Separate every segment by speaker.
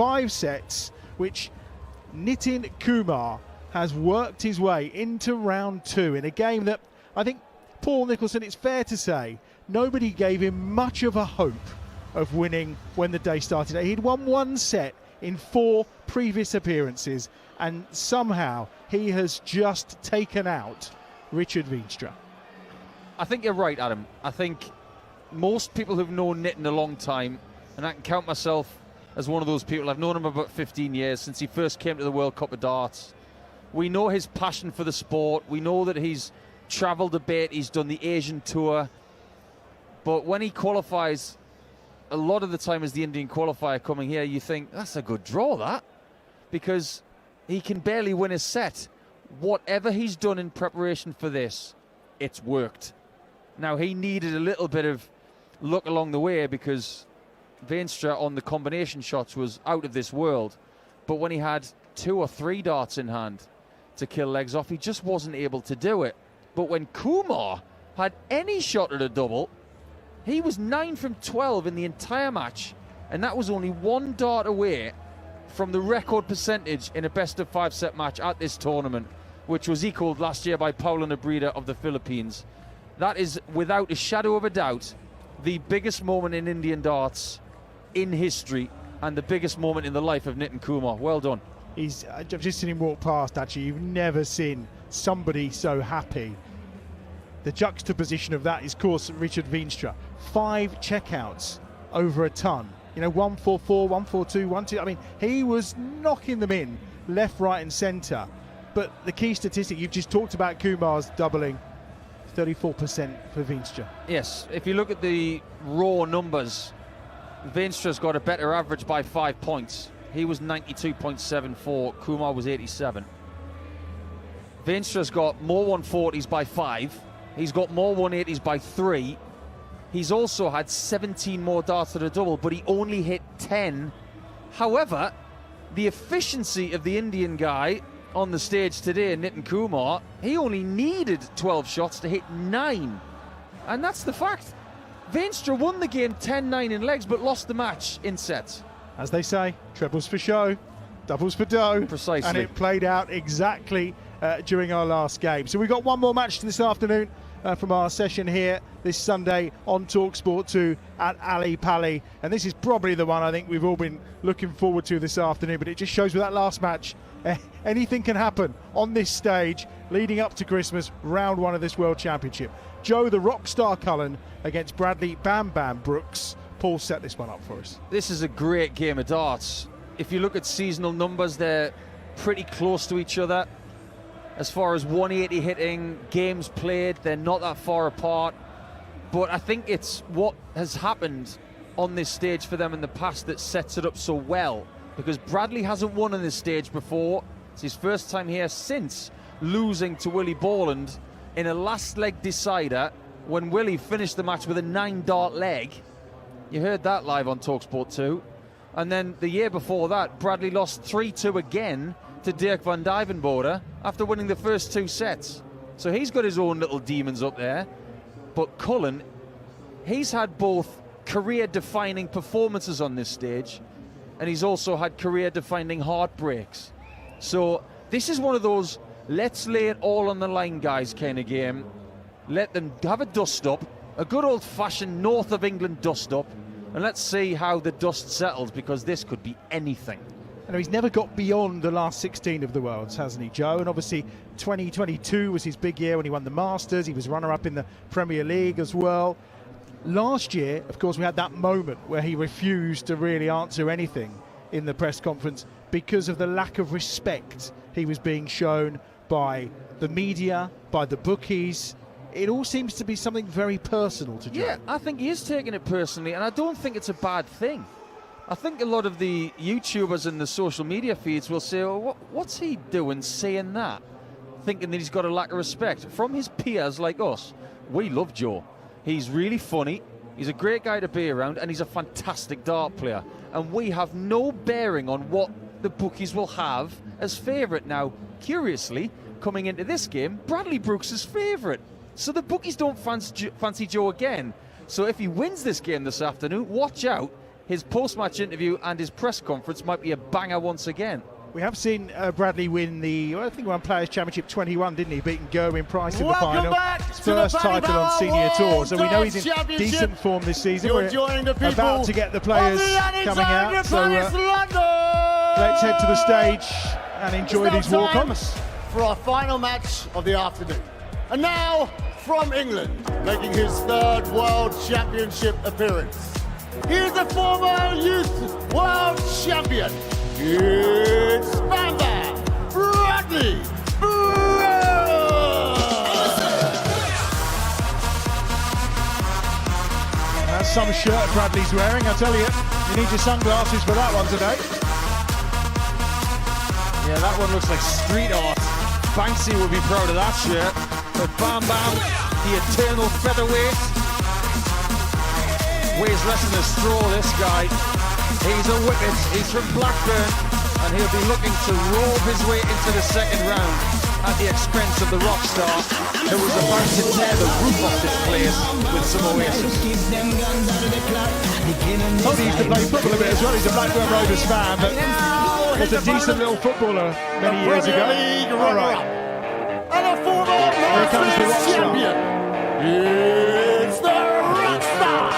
Speaker 1: 5 sets, which Nitin Kumar has worked his way into round 2 in a game that I think Paul Nicholson, it's fair to say, nobody gave him much of a hope of winning when the day started. He'd won 1 set in 4 previous appearances, and somehow he has just taken out Richard Veenstra.
Speaker 2: I think you're right, Adam. I think most people who've known Nitin a long time, and I can count myself as one of those people, I've known him about 15 years, since he first came to the World Cup of Darts. We know his passion for the sport. We know that he's travelled a bit, he's done the Asian tour. But when he qualifies, a lot of the time as the Indian qualifier coming here, you think, that's a good draw, that. Because he can barely win a set. Whatever he's done in preparation for this, it's worked. Now, he needed a little bit of luck along the way because Veenstra on the combination shots was out of this world. But when he had 2 or 3 darts in hand to kill legs off, he just wasn't able to do it. But when Kumar had any shot at a double, he was 9 from 12 in the entire match, and that was only 1 dart away from the record percentage in a best-of-5 set match at this tournament, which was equalled last year by Paulo Nebrida of the Philippines. That is, without a shadow of a doubt, the biggest moment in Indian darts in history and the biggest moment in the life of Nitin Kumar. Well done.
Speaker 1: I've just seen him walk past, actually. You've never seen somebody so happy. The juxtaposition of that is, of course, Richard Veenstra. 5 checkouts over a ton. 144, 142, 12. I mean, he was knocking them in left, right and centre. But the key statistic, you've just talked about Kumar's doubling, 34% for Veenstra.
Speaker 2: Yes, if you look at the raw numbers, Veenstra's got a better average by 5 points. He was 92.74, Kumar was 87. Veenstra's got more 140s by 5. He's got more 180s by 3. He's also had 17 more darts at a double, but he only hit 10. However, the efficiency of the Indian guy on the stage today, Nitin Kumar, he only needed 12 shots to hit 9. And that's the fact. Veenstra won the game 10-9 in legs, but lost the match in sets.
Speaker 1: As they say, trebles for show, doubles for dough.
Speaker 2: Precisely.
Speaker 1: And it played out exactly during our last game. So we've got one more match this afternoon from our session here this Sunday on talkSPORT 2 at Ali Pali. And this is probably the one I think we've all been looking forward to this afternoon, but it just shows with that last match, anything can happen on this stage leading up to Christmas, round 1 of this World Championship. Joe, the rock star Cullen, against Bradley Bam Bam Brooks. Paul set this one up for us.
Speaker 2: This is a great game of darts. If you look at seasonal numbers, they're pretty close to each other. As far as 180 hitting, games played, they're not that far apart. But I think it's what has happened on this stage for them in the past that sets it up so well. Because Bradley hasn't won on this stage before. It's his first time here since losing to Willie Borland in a last leg decider when Willie finished the match with a 9-dart leg. You heard that live on talkSPORT 2. And then the year before that, Bradley lost 3-2 again to Dirk van Dijvenbode after winning the first 2 sets. So he's got his own little demons up there. But Cullen, he's had both career-defining performances on this stage, and he's also had career-defining heartbreaks. So this is one of those let's lay it all on the line, guys, kind of game. Let them have a dust-up, a good old-fashioned north of England dust-up, and let's see how the dust settles, because this could be anything.
Speaker 1: And he's never got beyond the last 16 of the Worlds, hasn't he, Joe? And obviously 2022 was his big year when he won the Masters. He was runner-up in the Premier League as well. Last year, of course, we had that moment where he refused to really answer anything in the press conference because of the lack of respect he was being shown by the media, by the bookies. It all seems to be something very personal to Joe.
Speaker 2: Yeah, I think he is taking it personally, and I don't think it's a bad thing. I think a lot of the YouTubers and the social media feeds will say, oh, what's he doing saying that? Thinking that he's got a lack of respect. From his peers like us, we love Joe. He's really funny, he's a great guy to be around, and he's a fantastic dart player. And we have no bearing on what the bookies will have as favourite. Now, curiously, coming into this game, Bradley Brooks is favourite. So the bookies don't fancy Joe again. So if he wins this game this afternoon, watch out. his post-match interview and his press conference might be a banger once again.
Speaker 1: We have seen Bradley win I think he won Players' Championship 21, didn't he? Beating Gerwin Price in the final. His first title on Senior Tour, so we know he's in decent form this season. We're about to get the players coming out, so let's head to the stage and enjoy these walk-ons.
Speaker 3: For our final match of the afternoon. And now, from England, making his third World Championship appearance. He is the former Youth World Champion. It's Bradley.
Speaker 1: That's some shirt Bradley's wearing, I tell you. You need your sunglasses for that one today.
Speaker 2: Yeah, that one looks like street art. Banksy would be proud of that shirt. But Bam Bam, the eternal featherweight, weighs less than a straw, this guy. He's a whippet, he's from Blackburn, and he'll be looking to roll his way into the second round at the expense of the rock star, who was about to tear the roof off this place with some Oasis.
Speaker 1: Oh, he used to play football a bit as well. He's a Blackburn Rovers fan, but was a decent little footballer many years ago. All right.
Speaker 3: And a former
Speaker 1: Here comes the rock
Speaker 3: champion. It's the rock star,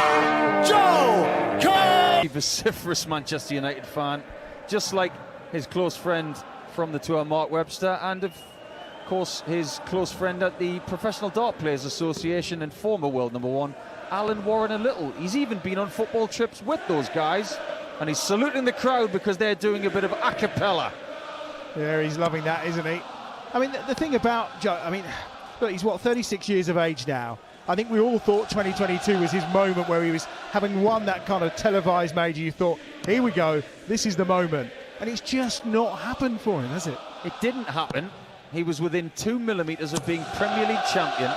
Speaker 3: Joe Cullen.
Speaker 2: Vociferous Manchester United fan, just like his close friend from the tour, Mark Webster, and of course his close friend at the Professional Dart Players Association and former world #1, Alan Warren-Little. He's even been on football trips with those guys, and he's saluting the crowd because they're doing a bit of a cappella.
Speaker 1: Yeah, he's loving that, isn't he? I mean, the thing about Joe, I mean, look, he's 36 years of age now. I think we all thought 2022 was his moment where he was having won that kind of televised major. You thought, here we go, this is the moment. And it's just not happened for him, has it?
Speaker 2: It didn't happen. He was within 2 millimetres of being Premier League champion,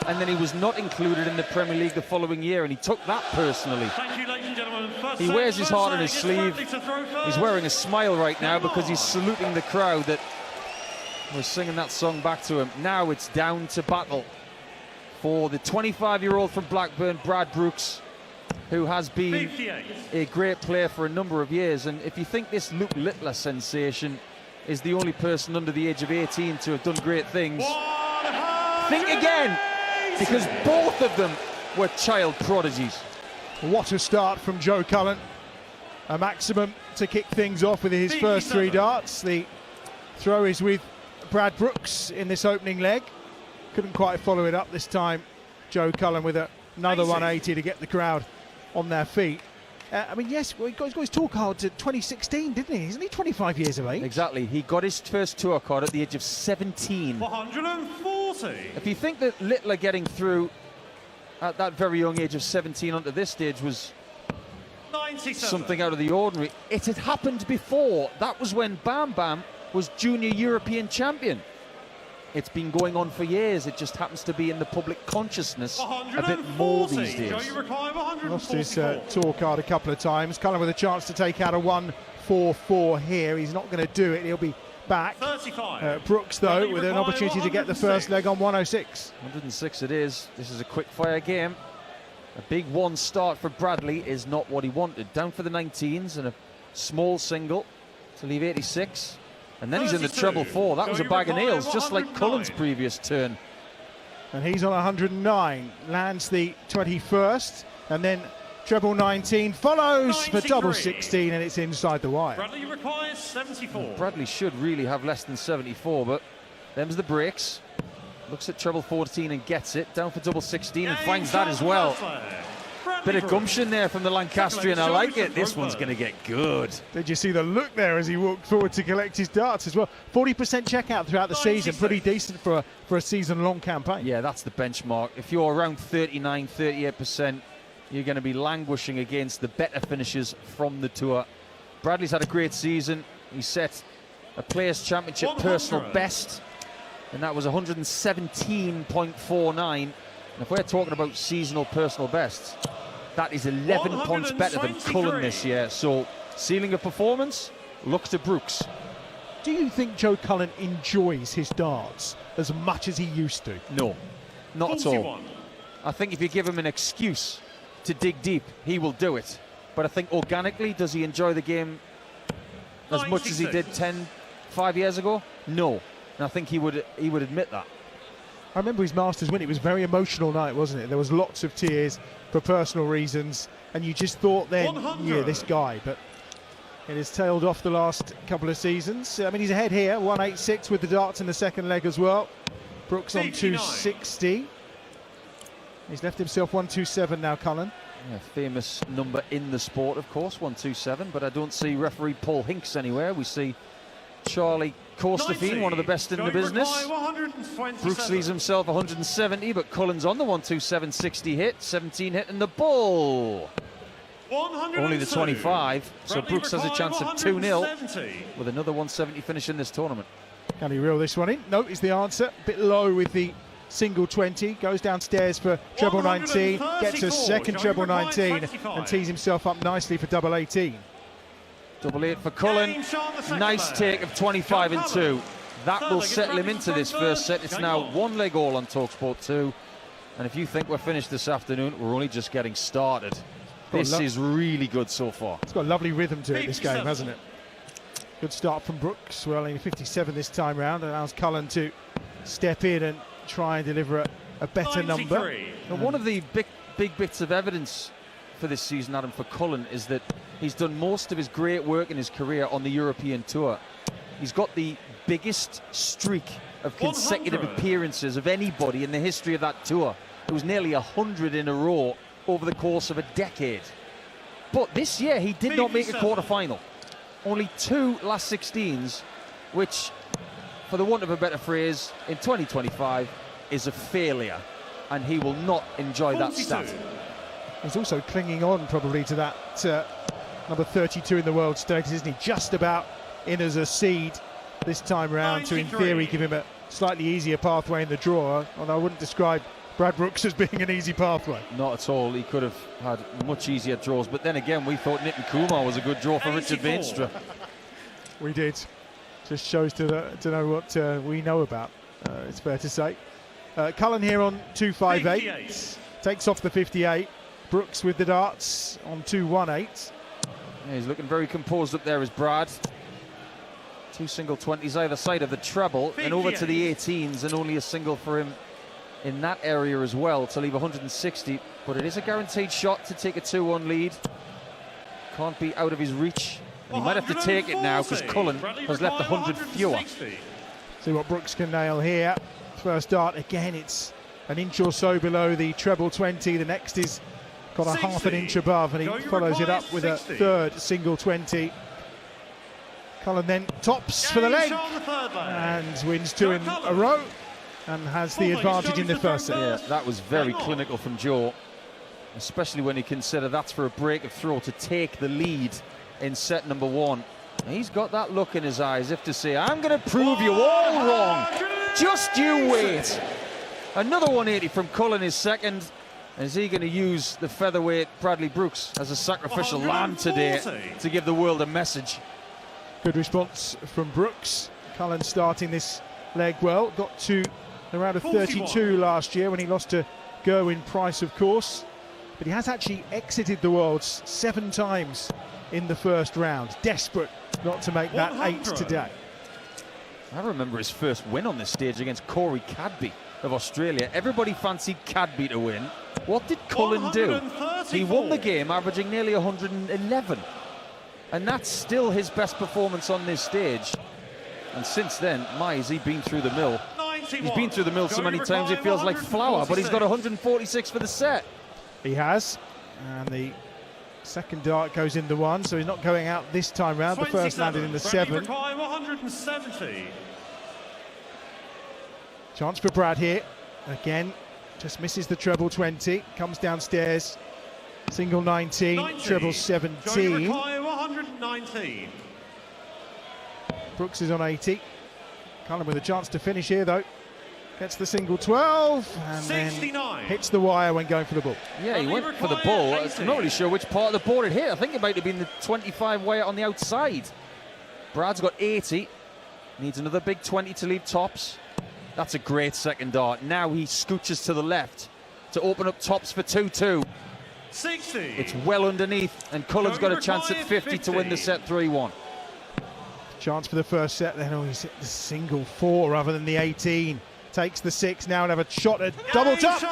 Speaker 2: and then he was not included in the Premier League the following year, and he took that personally.
Speaker 4: Thank you, ladies and gentlemen.
Speaker 2: He wears his heart on his sleeve. He's wearing a smile right now because he's saluting the crowd that was singing that song back to him. Now it's down to battle for the 25-year-old from Blackburn, Brad Brooks, who has been a great player for a number of years. And if you think this Luke Littler sensation is the only person under the age of 18 to have done great things, think again, because both of them were child prodigies.
Speaker 1: What a start from Joe Cullen. A maximum to kick things off with his first 3 darts. The throw is with Brad Brooks in this opening leg. Couldn't quite follow it up this time. Joe Cullen with another 180 to get the crowd on their feet. I mean, yes, well, he got his tour card to 2016, didn't he? Isn't he 25 years of age?
Speaker 2: Exactly. He got his first tour card at the age of 17.
Speaker 4: 140.
Speaker 2: If you think that Littler getting through at that very young age of 17 onto this stage was
Speaker 4: 97.
Speaker 2: something out of the ordinary, it had happened before. That was when Bam Bam was junior European champion. It's been going on for years. It just happens to be in the public consciousness a bit more these days.
Speaker 1: Lost his tour card a couple of times. Cullen with a chance to take out a 144 here. He's not going to do it. He'll be back. Brooks, though, with an opportunity to get the first leg on 106.
Speaker 2: 106 it is. This is a quick-fire game. A big one start for Bradley is not what he wanted. Down for the 19s and a small single to leave 86. And then he's in the treble 4. That was a bag of nails, just like Cullen's previous turn.
Speaker 1: And he's on 109. Lands the 21st. And then treble 19 follows for double 16, and it's inside the wire.
Speaker 4: Bradley requires 74.
Speaker 2: Bradley should really have less than 74, but them's the breaks. Looks at treble 14 and gets it. Down for double 16 and finds that as well. Bit of gumption there from the Lancastrian. I like it. This one's going to get good.
Speaker 1: Did you see the look there as he walked forward to collect his darts as well? 40% checkout throughout the season. Pretty decent for a season-long campaign.
Speaker 2: Yeah, that's the benchmark. If you're around 39, 38%, you're going to be languishing against the better finishers from the tour. Bradley's had a great season. He set a Players' Championship personal best, and that was 117.49. And if we're talking about seasonal personal bests, that is 11 points better than Cullen this year. So, ceiling of performance, looks to Brooks.
Speaker 1: Do you think Joe Cullen enjoys his darts as much as he used to?
Speaker 2: No, not at all. I think if you give him an excuse to dig deep, he will do it. But I think organically, does he enjoy the game as much as he did 5 years ago? No. And I think he would admit that.
Speaker 1: I remember his Masters win. It was a very emotional night, wasn't it? There was lots of tears for personal reasons, and you just thought then, yeah, this guy. But it has tailed off the last couple of seasons. I mean, he's ahead here, 186 with the darts in the second leg as well. Brooks on 260. He's left himself 127 now, Cullen.
Speaker 2: Yeah, famous number in the sport, of course, 127. But I don't see referee Paul Hinks anywhere. We see Charlie Corstefine, one of the best in the business. Brooks leaves himself 170, but Cullen's on the 127.60 hit, 17 hit, and the ball. Only the 25, so Brooks has a chance of 2-0 with another 170 finish in this tournament.
Speaker 1: Can he reel this one in? No, is the answer. A bit low with the single 20. Goes downstairs for treble 19. Gets a second treble 19 and tees himself up nicely for double 18.
Speaker 2: Double 8 for Cullen. Nice take of 25 and 2. That will settle him into this first set. It's now 1 leg all on talkSPORT 2. And if you think we're finished this afternoon, we're only just getting started. This is really good so far.
Speaker 1: It's got a lovely rhythm to it, this game, hasn't it? Good start from Brooks. Well, in 57 this time round. Allows Cullen to step in and try and deliver a better number.
Speaker 2: And one of the big bits of evidence for this season, Adam, for Cullen is that he's done most of his great work in his career on the European Tour. He's got the biggest streak of consecutive appearances of anybody in the history of that tour. It was nearly 100 in a row over the course of a decade. But this year he did not make a quarter-final. Only 2 last 16s, which, for the want of a better phrase, in 2025 is a failure, and he will not enjoy that stat.
Speaker 1: He's also clinging on probably to that number 32 in the world status, isn't he? Just about in as a seed this time round to, in theory, give him a slightly easier pathway in the draw, although I wouldn't describe Brad Brooks as being an easy pathway.
Speaker 2: Not at all. He could have had much easier draws, but then again we thought Nitin Kumar was a good draw for Richard Veenstra.
Speaker 1: We did. Just shows to know what we know about, it's fair to say. Cullen here on 258, takes off the 58. Brooks with the darts on 218.
Speaker 2: Yeah, he's looking very composed up there as Brad. 2 single 20s either side of the treble, and over to the 18s, and only a single for him in that area as well to leave 160. But it is a guaranteed shot to take a 2-1 lead. Can't be out of his reach. And he might have to take it now because Cullen has left 100 fewer.
Speaker 1: See what Brooks can nail here. First dart, again, it's an inch or so below the treble 20. The next is got a half an inch above, and he follows it up with a third single 20. Cullen then tops for the leg and wins 2 in a row and has the advantage in the first set.
Speaker 2: Yeah, that was very clinical from Joe, especially when you consider that's for a break of throw to take the lead in set number 1. He's got that look in his eyes, if to say, I'm going to prove you all wrong. Just you wait. Another 180 from Cullen, his second. Is he going to use the featherweight Bradley Brooks as a sacrificial lamb today to give the world a message?
Speaker 1: Good response from Brooks. Cullen starting this leg well. Got to around a 32 last year when he lost to Gerwyn Price, of course. But he has actually exited the Worlds 7 times in the first round. Desperate not to make that 8 today.
Speaker 2: I remember his first win on this stage against Corey Cadby of Australia. Everybody fancied Cadby to win. What did Cullen do? He won the game, averaging nearly 111. And that's still his best performance on this stage. And since then, has he been through the mill? He's been through the mill so many times it feels like flour, but he's got 146 for the set.
Speaker 1: He has. And the second dart goes in the 1, so he's not going out this time round. The first landed in the 7.
Speaker 4: 170.
Speaker 1: Chance for Brad here. Again, just misses the treble 20. Comes downstairs. Single 19, treble 17.
Speaker 4: 119.
Speaker 1: Brooks is on 80. Cullen with a chance to finish here, though. Gets the single 12 and 69. Then hits the wire when going for the ball.
Speaker 2: Yeah, he went for the ball. I'm not really sure which part of the board it hit. I think it might have been the 25 wire on the outside. Brad's got 80. Needs another big 20 to leave tops. That's a great second dart. Now he scooches to the left to open up tops for 2-2.
Speaker 4: 60.
Speaker 2: It's well underneath, and Cullen's got a chance at 50 to win the set 3-1.
Speaker 1: Chance for the first set, then he's hit the single 4 rather than the 18. Takes the 6 now and have a shot at double top,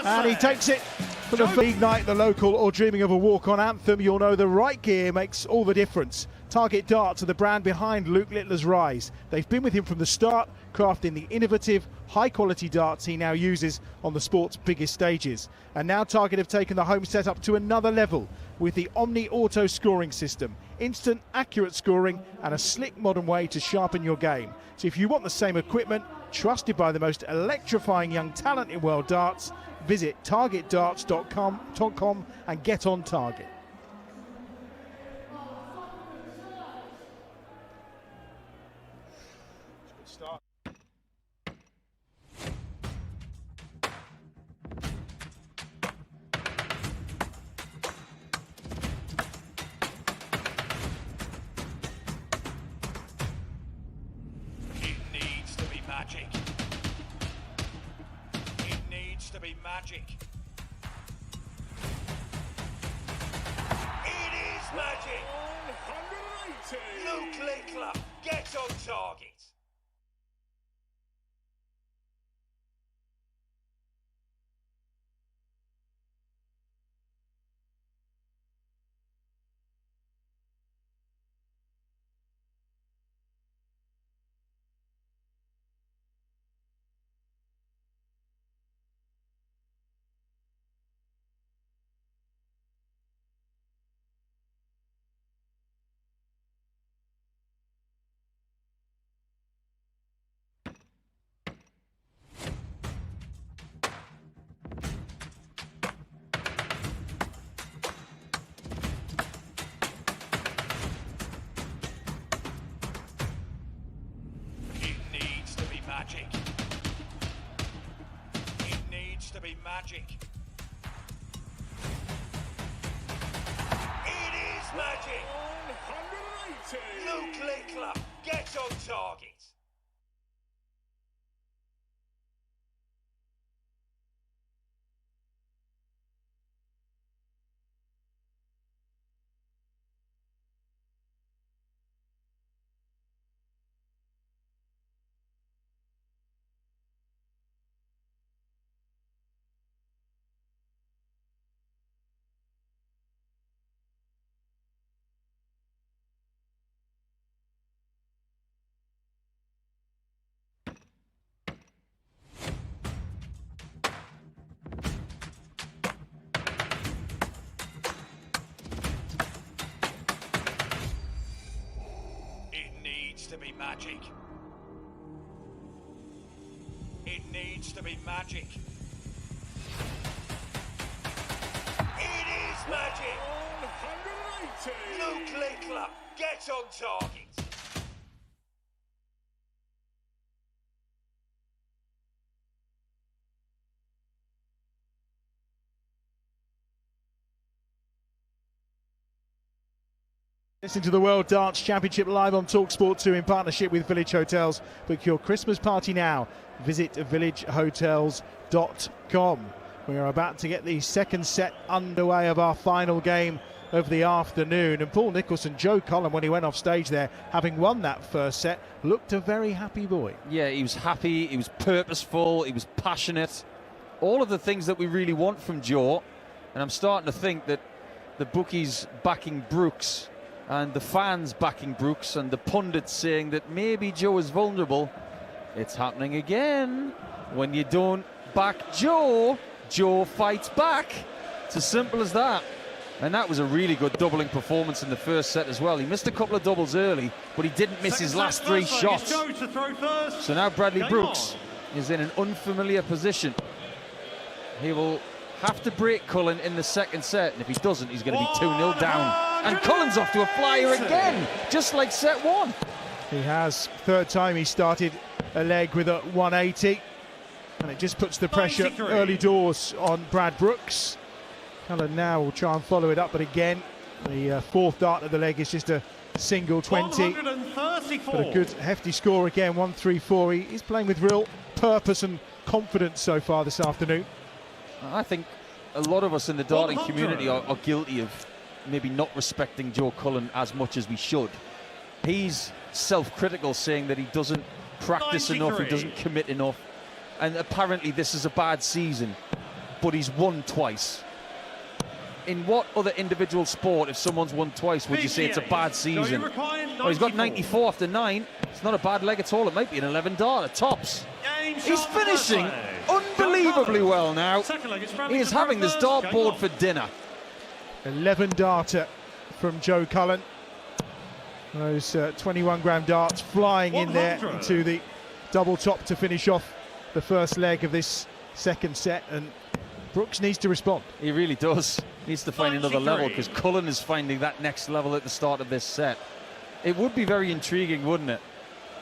Speaker 1: and he takes it for the league night, the local or dreaming of a walk-on anthem. You'll know the right gear makes all the difference. Target Darts are the brand behind Luke Littler's rise. They've been with him from the start, crafting the innovative, high-quality darts he now uses on the sport's biggest stages. And now Target have taken the home setup to another level with the Omni Auto scoring system. Instant, accurate scoring and a slick modern way to sharpen your game. So if you want the same equipment, trusted by the most electrifying young talent in world darts, visit targetdarts.com and get on target.
Speaker 5: Magic. It needs to be magic. It is magic. 180. Luke Littler, get on target. Magic. It needs to be magic. It is magic. 180. Luke Littler, get on target. To be magic. It needs to be magic. It is magic. 180. Luke Littler, get on target.
Speaker 1: Listen to the World Darts Championship live on talkSPORT 2 in partnership with Village Hotels. Book your Christmas party now. Visit villagehotels.com. We are about to get the second set underway of our final game of the afternoon. And Paul Nicholson, Joe Cullen, when he went off stage there, having won that first set, looked a very happy boy.
Speaker 2: Yeah, he was happy, he was purposeful, he was passionate. All of the things that we really want from Joe. And I'm starting to think that the bookies backing Brooks and the fans backing Brooks and the pundits saying that maybe Joe is vulnerable. It's happening again. When you don't back Joe, Joe fights back. It's as simple as that. And that was a really good doubling performance in the first set as well. He missed a couple of doubles early, but he didn't miss his last three shots. So now Bradley Brooks is in an unfamiliar position. He will have to break Cullen in the second set, and if he doesn't, he's going to be 2-0 down. And Cullen's off to a flyer again, just like set one.
Speaker 1: He has. Third time he started a leg with a 180, and it just puts the pressure early doors on Brad Brooks. Cullen now will try and follow it up, but again, the fourth dart of the leg is just a single 20. But a good hefty score again, 134. He's playing with real purpose and confidence so far this afternoon.
Speaker 2: I think a lot of us in the darting community are guilty of maybe not respecting Joe Cullen as much as we should. He's self-critical, saying that he doesn't practice enough, he doesn't commit enough, and apparently this is a bad season, but he's won twice. In what other individual sport, if someone's won twice, would you say it's a bad season? Well, he's got 94 after 9. It's not a bad leg at all. It might be an 11-darter, tops. He's finishing unbelievably well now. He is having this dartboard for dinner.
Speaker 1: 11-darter from Joe Cullen. Those 21-gram darts flying in there into the double top to finish off the first leg of this second set, and Brooks needs to respond.
Speaker 2: He really does. Needs to find another level, because Cullen is finding that next level at the start of this set. It would be very intriguing, wouldn't it,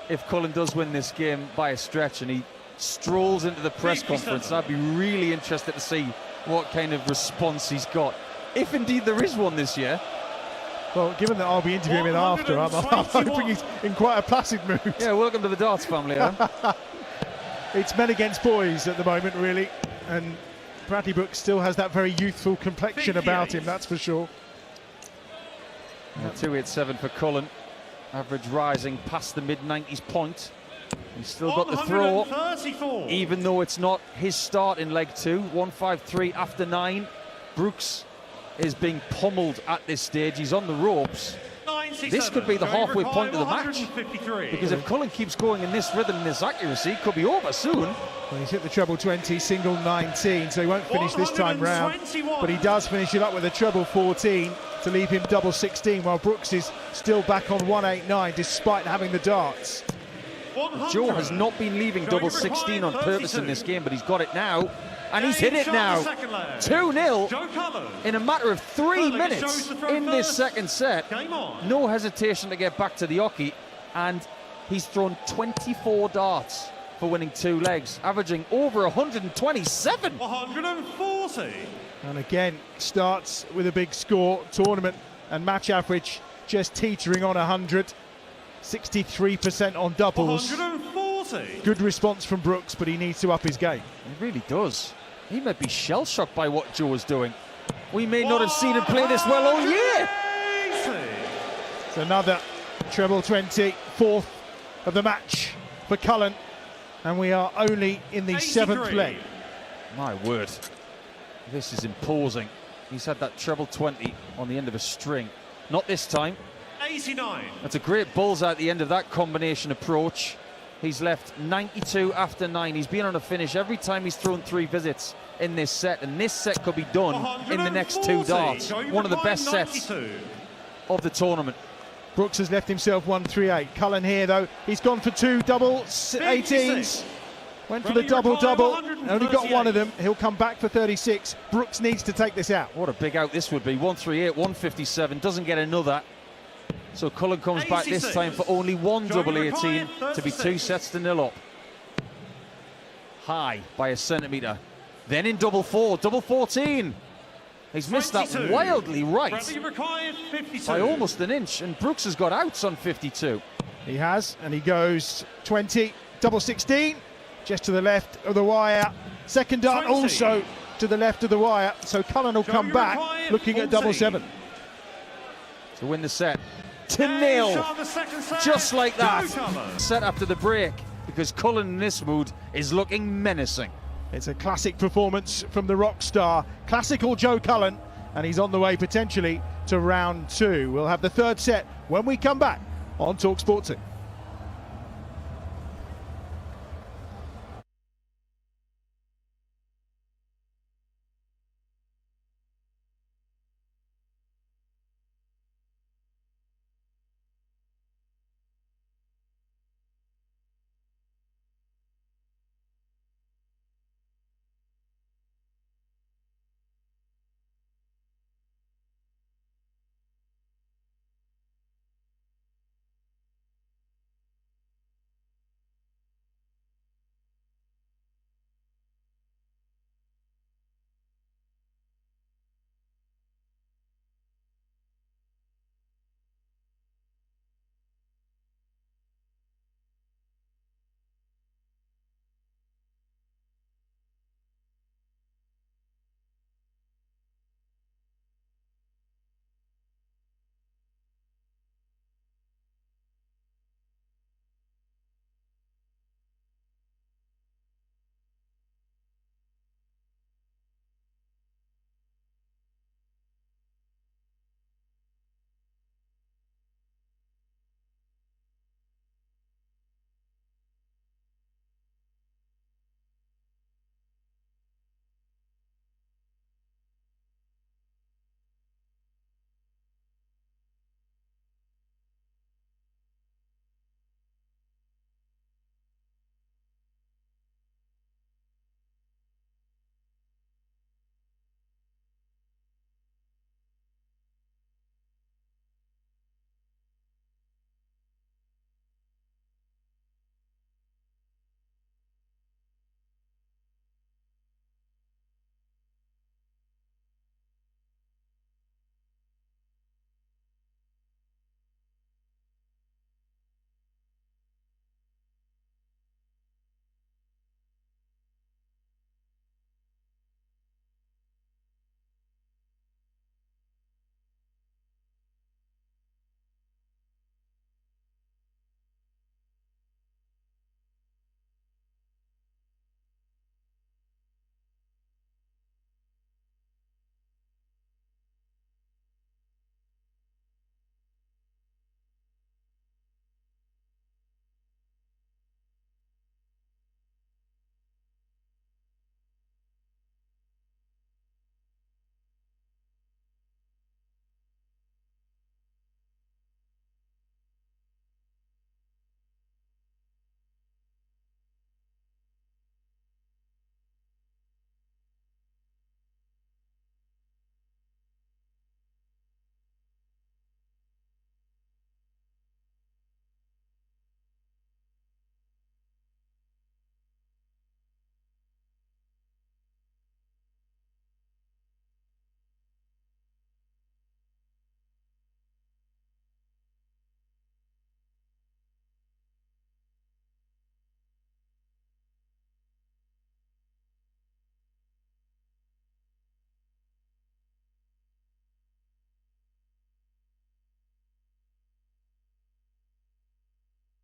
Speaker 2: if Cullen does win this game by a stretch and he strolls into the press conference. I'd be really interested to see what kind of response he's got, if indeed there is one this year.
Speaker 1: Well, given that I'll be interviewing him after, I'm hoping he's in quite a placid mood.
Speaker 2: Yeah, welcome to the darts family, huh?
Speaker 1: It's men against boys at the moment, really, and Bradley Brooks still has that very youthful complexion about him, that's for sure.
Speaker 2: 287 for Cullen. Average rising past the mid-90s point. He's still got the throw, even though it's not his start in leg 2. 153 after 9. Brooks is being pummeled at this stage. He's on the ropes. This could be the halfway point of the match, because if Cullen keeps going in this rhythm and this accuracy, it could be over soon.
Speaker 1: Well, he's hit the treble 20, single 19, so he won't finish this time round, but he does finish it up with a treble 14 to leave him double 16, while Brooks is still back on 189 despite having the darts.
Speaker 2: Joe has not been leaving double 16 on purpose in this game, but he's got it now, and he's hit it now. 2-0 in a matter of 3 minutes in this second set. No hesitation to get back to the hockey, and he's thrown 24 darts for winning 2 legs, averaging over 127.
Speaker 4: 140.
Speaker 1: And again, starts with a big score. Tournament and match average just teetering on 100. 63% on doubles.
Speaker 4: 140.
Speaker 1: Good response from Brooks, but he needs to up his game.
Speaker 2: He really does. He might be shell-shocked by what Joe is doing. We may not have seen him play this well all year.
Speaker 1: It's another treble 20, fourth of the match for Cullen, and we are only in the 7th leg.
Speaker 2: My word, this is imposing. He's had that treble 20 on the end of a string. Not this time.
Speaker 4: 89.
Speaker 2: That's a great bullseye at the end of that combination approach. He's left 92 after 9. He's been on a finish every time he's thrown 3 visits in this set, and this set could be done in the next 2 darts. One of the best sets of the tournament.
Speaker 1: Brooks has left himself 138. Cullen here, though, he's gone for 2 double 18s. Went for the double-double, only got one of them. He'll come back for 36. Brooks needs to take this out.
Speaker 2: What a big out this would be. 138, 157, doesn't get another. So Cullen comes back this time for only 1 double 18 to be 2 sets to 0 up. High by a centimetre. Then in double 4, double 14. He's missed that wildly right by almost an inch, and Brooks has got outs on 52.
Speaker 1: He has, and he goes 20, double 16, just to the left of the wire. Second dart also to the left of the wire, so Cullen will come back looking at double 7.
Speaker 2: To win the set. To 0, just like that. Set after the break, because Cullen in this mood is looking menacing.
Speaker 1: It's a classic performance from the rock star, classical Joe Cullen, and he's on the way potentially to round 2. We'll have the 3rd set when we come back on talkSPORT 2.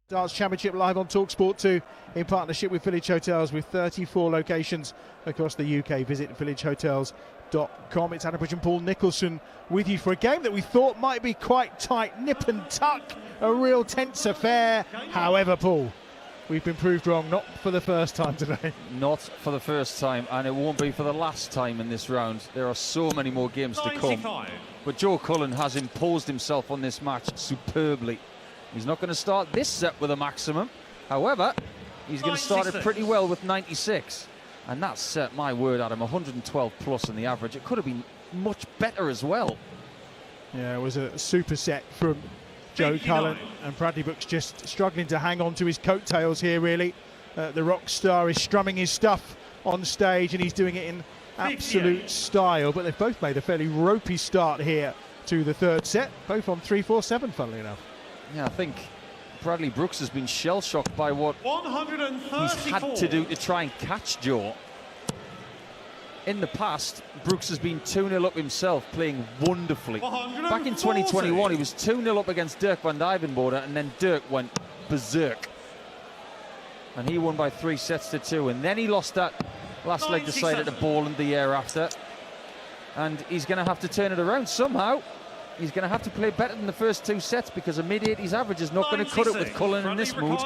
Speaker 1: Darts Championship live on talkSPORT 2 in partnership with Village Hotels with 34 locations across the UK. Visit villagehotels.com. It's Adam Bridge and Paul Nicholson with you for a game that we thought might be quite tight, nip and tuck, a real tense affair. However, Paul, we've been proved wrong, not for the first time today.
Speaker 2: Not for the first time, and it won't be for the last time in this round. There are so many more games to come. But Joe Cullen has imposed himself on this match superbly. He's not going to start this set with a maximum. However, he's going to start it pretty well with 96. And that set, my word, Adam, 112 plus in the average. It could have been much better as well.
Speaker 1: Yeah, it was a super set from Joe Cullen, and Bradley Brooks just struggling to hang on to his coattails here, really. The rock star is strumming his stuff on stage, and he's doing it in absolute style. But they've both made a fairly ropey start here to the third set, both on 3-4-7, funnily enough.
Speaker 2: Yeah, I think Bradley Brooks has been shell-shocked by what he's had to do to try and catch Joe. In the past, Brooks has been 2-0 up himself, playing wonderfully. Back in 2021, he was 2-0 up against Dirk van Dijvenbode, and then Dirk went berserk. And he won by 3-2, and then he lost that last leg decided to ball in the air after. And he's going to have to turn it around somehow. He's going to have to play better than the first two sets, because a mid-80s average is not going to cut it with Cullen in this mood.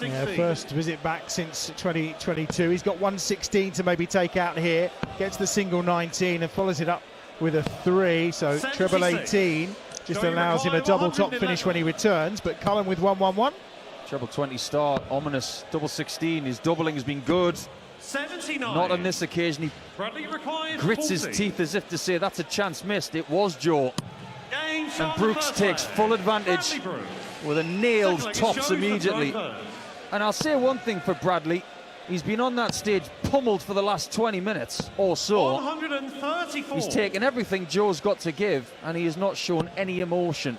Speaker 1: Yeah, first visit back since 2022. He's got 116 to maybe take out here. Gets the single 19 and follows it up with a 3. So treble 18 just allows him a double top finish when he returns. But Cullen with 111.
Speaker 2: Treble 20 start, ominous. Double 16. His doubling has been good.
Speaker 4: 79.
Speaker 2: Not on this occasion. He grits his teeth as if to say that's a chance missed. It was Joe. And Brooks takes full advantage with a nailed tops immediately. And I'll say one thing for Bradley. He's been on that stage pummeled for the last 20 minutes or so. He's taken everything Joe's got to give, and he has not shown any emotion.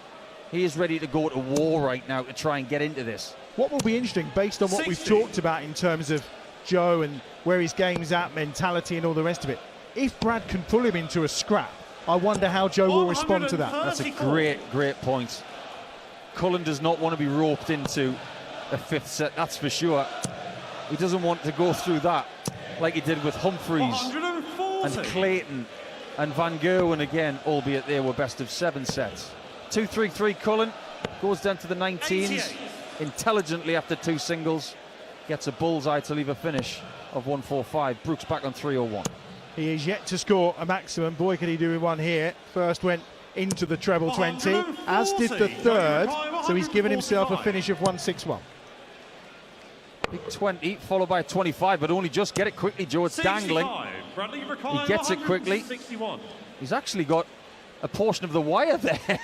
Speaker 2: He is ready to go to war right now to try and get into this.
Speaker 1: What will be interesting, based on what we've talked about in terms of Joe and where his game's at, mentality and all the rest of it, if Brad can pull him into a scrap, I wonder how Joe will respond to that.
Speaker 2: That's a great point. Cullen does not want to be roped into a fifth set, that's for sure. He doesn't want to go through that like he did with Humphreys and Clayton and Van Gerwen again, albeit they were best of 7 sets. 2-3-3 Cullen, goes down to the 19s, intelligently after 2 singles, gets a bullseye to leave a finish of 1-4-5. Brooks back on 3-0-1.
Speaker 1: He is yet to score a maximum. Boy, could he do with one here. First went into the treble 20, as did the third. So he's given himself a finish of 1-6-1.
Speaker 2: Big 20, followed by a 25, but only just get it quickly, Joe. It's dangling. He gets it quickly. He's actually got a portion of the wire there.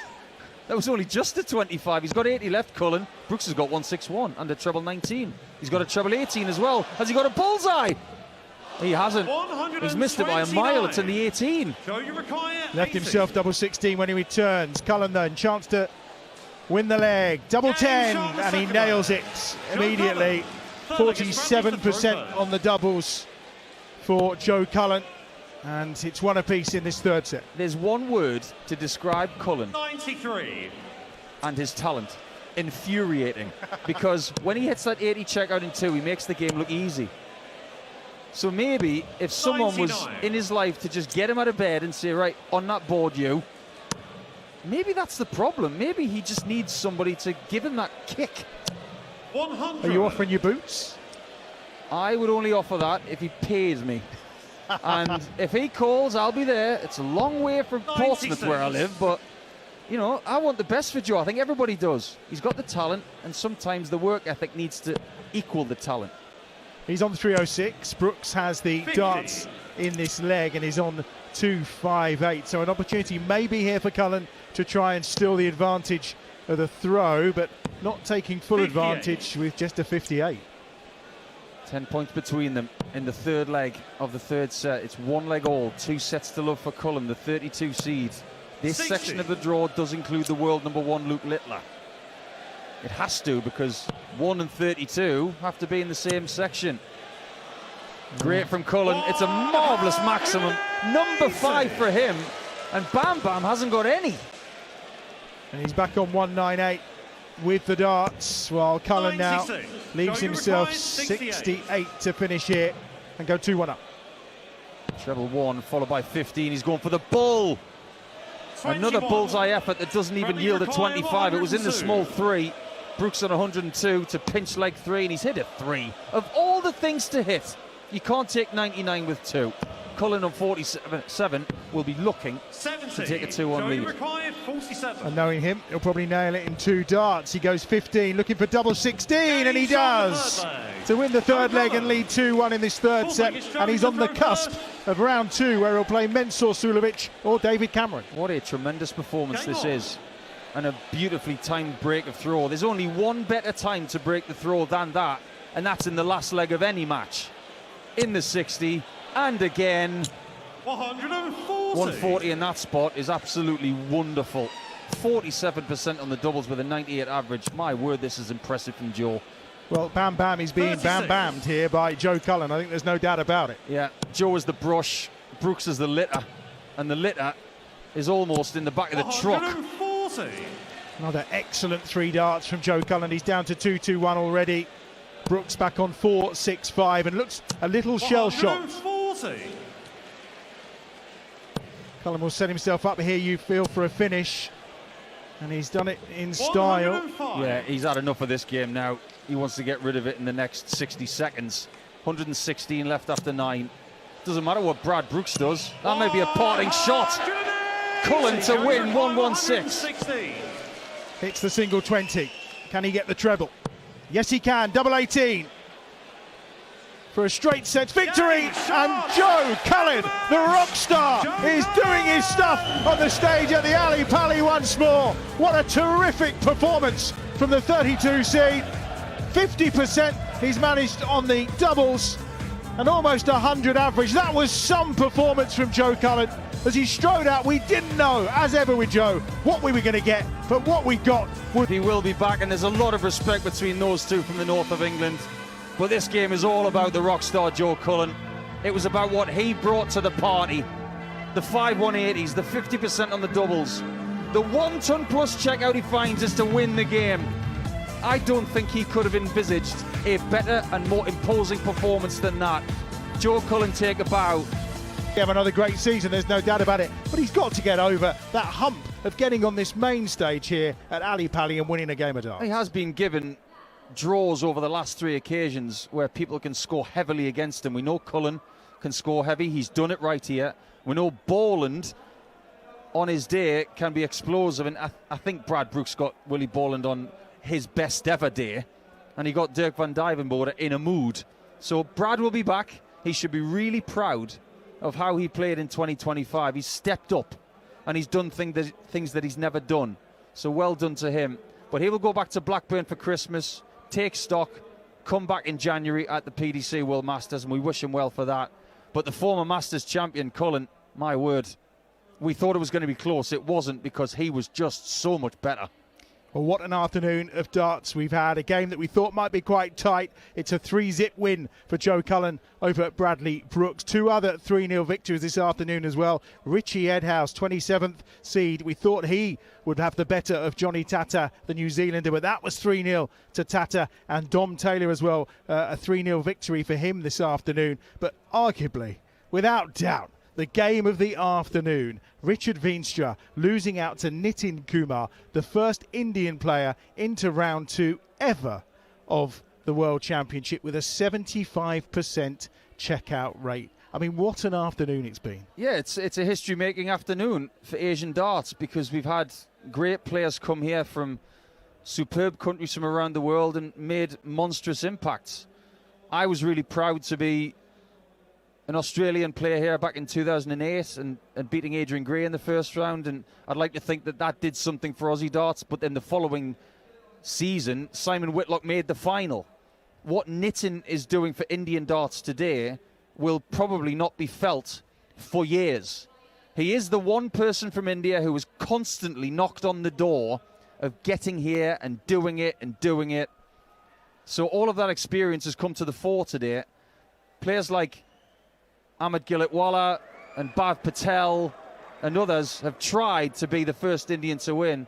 Speaker 2: That was only just a 25. He's got 80 left, Cullen. Brooks has got 1-6-1 and a treble 19. He's got a treble 18 as well. Has he got a bullseye? He hasn't. He's missed it by a mile. It's in the 18.
Speaker 1: Left himself double 16 when he returns. Cullen then, chance to win the leg. Double 10, and he nails it immediately. 47% on the doubles for Joe Cullen. And it's one apiece in this third set.
Speaker 2: There's one word to describe Cullen
Speaker 4: 93
Speaker 2: and his talent. Infuriating. Because when he hits that 80 checkout in 2, he makes the game look easy. So maybe if someone was in his life to just get him out of bed and say, right, on that board you, maybe that's the problem. Maybe he just needs somebody to give him that kick.
Speaker 4: 100.
Speaker 1: Are you offering your boots?
Speaker 2: I would only offer that if he pays me. And if he calls, I'll be there. It's a long way from Portsmouth where I live, but, you know, I want the best for Joe. I think everybody does. He's got the talent, and sometimes the work ethic needs to equal the talent.
Speaker 1: He's on 306. Brooks has the
Speaker 4: 50.
Speaker 1: darts in this leg and is on 258. So an opportunity may be here for Cullen to try and steal the advantage of the throw, but not taking full
Speaker 4: 58.
Speaker 1: advantage with just a 58.
Speaker 2: 10 points between them in the third leg of the third set. It's 1 leg all, 2 sets to love for Cullen, the 32 seed. This
Speaker 4: 60.
Speaker 2: section of the draw does include the world #1 Luke Littler. It has to, because 1 and 32 have to be in the same section. Great from Cullen. It's a marvellous maximum. Number 5 for him. And Bam Bam hasn't got any.
Speaker 1: And he's back on 198. with the darts, while Cullen now
Speaker 4: 96.
Speaker 1: leaves
Speaker 4: Going
Speaker 1: himself
Speaker 4: required 68.
Speaker 1: 68 to finish here and go 2-1 up.
Speaker 2: Treble 1 followed by 15. He's going for the bull. Another
Speaker 4: 21.
Speaker 2: bullseye effort that doesn't even
Speaker 4: Friendly
Speaker 2: yield a
Speaker 4: required
Speaker 2: 25. It was in the
Speaker 4: 102.
Speaker 2: small 3. Brooks on 102 to pinch leg 3, and he's hit a 3. Of all the things to hit, you can't take 99 with 2. Cullen on 47 will be looking
Speaker 4: 70.
Speaker 2: to take a 2-1
Speaker 4: Going
Speaker 2: lead.
Speaker 4: required 47.
Speaker 1: And knowing him, he'll probably nail it in 2 darts. He goes 15, looking for double 16, and he does! To win the third leg and lead 2-1 in this third set. And he's on the cusp of round 2, where he'll play Mensur Suljovic or David Cameron.
Speaker 2: What a tremendous performance
Speaker 4: Game
Speaker 2: this
Speaker 4: on.
Speaker 2: is. And a beautifully timed break of throw. There's only one better time to break the throw than that, and that's in the last leg of any match. In the 60, and again,
Speaker 4: 140.
Speaker 2: 140 in that spot is absolutely wonderful. 47% on the doubles with a 98 average. My word, this is impressive from Joe.
Speaker 1: Well, Bam Bam is being
Speaker 4: 36.
Speaker 1: bam-bammed here by Joe Cullen. I think there's no doubt about it.
Speaker 2: Yeah, Joe is the brush, Brooks is the litter, and the litter is almost in the back of the truck.
Speaker 4: 140.
Speaker 1: Another excellent 3 darts from Joe Cullen. He's down to 2-2-1 already. Brooks back on 4-6-5 and looks a little shell-shocked.
Speaker 4: 140.
Speaker 1: Cullen will set himself up here, you feel, for a finish. And he's done it in style.
Speaker 4: 105.
Speaker 2: Yeah, he's had enough of this game now. He wants to get rid of it in the next 60 seconds. 116 left after 9. Doesn't matter what Brad Brooks does. That may be a parting shot. Cullen to win 116.
Speaker 4: 116.
Speaker 1: Hits the single 20. Can he get the treble? Yes, he can. Double 18. For a straight set victory. And Joe Cullen, the rock star, is doing his stuff on the stage at the Ali Pali once more. What a terrific performance from the 32 seed. 50% he's managed on the doubles and almost 100 average. That was some performance from Joe Cullen. As he strode out, we didn't know, as ever with Joe, what we were going to get, but what we got would...
Speaker 2: He will be back, and there's a lot of respect between those two from the north of England. But this game is all about the rock star Joe Cullen. It was about what he brought to the party. The 5 180s, the 50% on the doubles. The 1 ton plus checkout he finds is to win the game. I don't think he could have envisaged a better and more imposing performance than that. Joe Cullen, take a bow.
Speaker 1: Have another great season, there's no doubt about it, but he's got to get over that hump of getting on this main stage here at Ali Pali and winning a game of darts.
Speaker 2: He has been given draws over the last 3 occasions where people can score heavily against him. We know Cullen can score heavy, he's done it right here. We know Borland on his day can be explosive, and I think Brad Brooks got Willie Borland on his best ever day, and he got Dirk van Dijvenbode in a mood. So Brad will be back. He should be really proud of how he played in 2025. He's stepped up and he's done things that he's never done. So well done to him. But he will go back to Blackburn for Christmas, take stock, come back in January at the PDC World Masters, and we wish him well for that. But the former Masters champion, Cullen, my word, we thought it was going to be close. It wasn't, because he was just so much better.
Speaker 1: Well, what an afternoon of darts we've had. A game that we thought might be quite tight. It's a 3-zip win for Joe Cullen over at Bradley Brooks. 2 other 3-0 victories this afternoon as well. Richie Edhouse, 27th seed. We thought he would have the better of Johnny Tata, the New Zealander, but that was 3-0 to Tata. And Dom Taylor as well, a 3-0 victory for him this afternoon. But arguably, without doubt, the game of the afternoon, Richard Veenstra losing out to Nitin Kumar, the first Indian player into round 2 ever of the World Championship with a 75% checkout rate. I mean, what an afternoon it's been.
Speaker 2: Yeah, it's a history-making afternoon for Asian darts, because we've had great players come here from superb countries from around the world and made monstrous impacts. I was really proud to be an Australian player here back in 2008 and beating Adrian Gray in the first round, and I'd like to think that did something for Aussie darts. But then the following season, Simon Whitlock made the final. What Nitin is doing for Indian darts today will probably not be felt for years. He is the one person from India who has constantly knocked on the door of getting here and doing it and doing it. So all of that experience has come to the fore today. Players like Ahmed Gilitwala and Bhav Patel and others have tried to be the first Indian to win,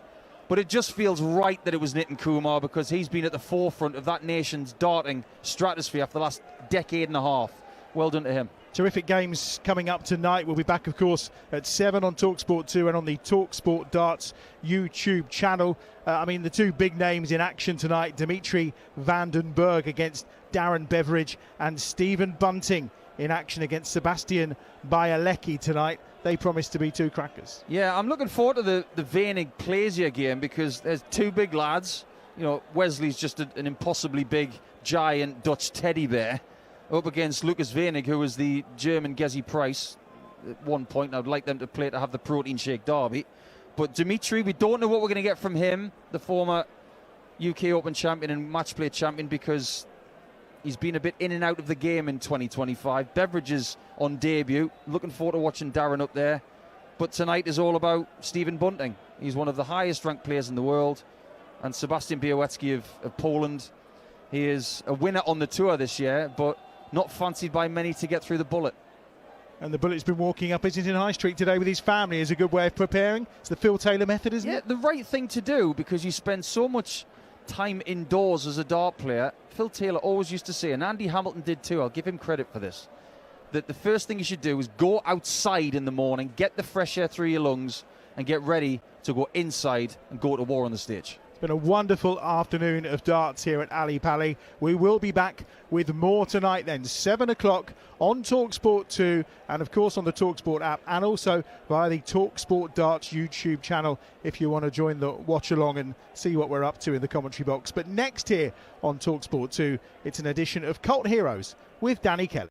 Speaker 2: But it just feels right that it was Nitin Kumar, because he's been at the forefront of that nation's darting stratosphere for the last decade and a half. Well done to him.
Speaker 1: Terrific games coming up tonight. We'll be back, of course, at 7 on talkSPORT 2 and on the talkSPORT Darts YouTube channel. The two big names in action tonight, Dimitri van den Berg against Darren Beveridge, and Stephen Bunting in action against Sebastian Bialecki tonight. They promise to be two crackers.
Speaker 2: Yeah, I'm looking forward to the Venig-Plazier game, because there's two big lads. Wesley's just an impossibly big, giant Dutch teddy bear, up against Lucas Venig, who was the German Gezi Price at one point. I'd like them to play to have the protein shake derby. But Dimitri, we don't know what we're going to get from him, the former UK Open champion and match play champion, because he's been a bit in and out of the game in 2025. Beveridge is on debut. Looking forward to watching Darren up there. But tonight is all about Stephen Bunting. He's one of the highest ranked players in the world. And Sebastian Białecki of Poland. He is a winner on the tour this year, but not fancied by many to get through the bullet.
Speaker 1: And the bullet's been walking up Islington High Street today with his family is a good way of preparing. It's the Phil Taylor method, isn't it?
Speaker 2: Yeah, the right thing to do, because you spend so much time indoors as a dart player. Phil Taylor always used to say, and Andy Hamilton did too, I'll give him credit for this, that the first thing you should do is go outside in the morning, get the fresh air through your lungs, and get ready to go inside and go to war on the stage.
Speaker 1: It's been a wonderful afternoon of darts here at Ali Pali. We will be back with more tonight then, 7 o'clock on talkSPORT 2 and of course on the talkSPORT app, and also via the talkSPORT Darts YouTube channel if you want to join the watch along and see what we're up to in the commentary box. But next here on talkSPORT 2, it's an edition of Cult Heroes with Danny Kelly.